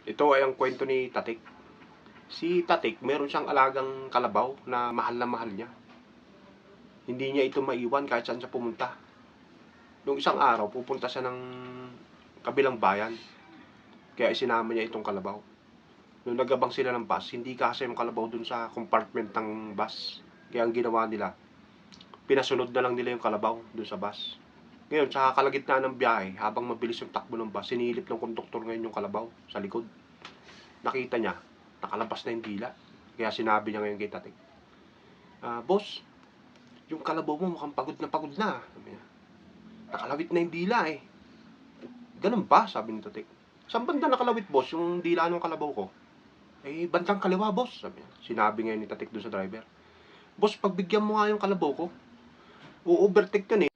Ito ay ang kwento ni Tatik. Si Tatik, meron siyang alagang kalabaw na mahal niya. Hindi niya ito maiwan kahit saan siya pumunta. Nung isang araw, pupunta siya ng kabilang bayan. Kaya isinama niya itong kalabaw. Nung nagabang sila ng bus, hindi kasi yung kalabaw dun sa compartment ng bus. Kaya ang ginawa nila, pinasunod na lang nila yung kalabaw dun sa bus. Ngayon, sa kalagitnaan ng biyahe, habang mabilis yung takbo ng bus, sinilip ng konduktor ngayon yung kalabaw sa likod. Nakita niya, nakalabas na yung dila. Kaya sinabi niya ngayon kay Tatik, Boss, yung kalabaw mo mukhang pagod na pagod na. Sabi niya, nakalawit na yung dila eh. Ganun ba? Sabi ni Tatik. Saan banda nakalawit, boss, yung dila ng kalabaw ko? Eh, bandang kaliwa, boss. Sabi niya. Sinabi ngayon ni Tatik doon sa driver. Boss, pagbigyan mo nga yung kalabaw ko. U-overtake yan eh.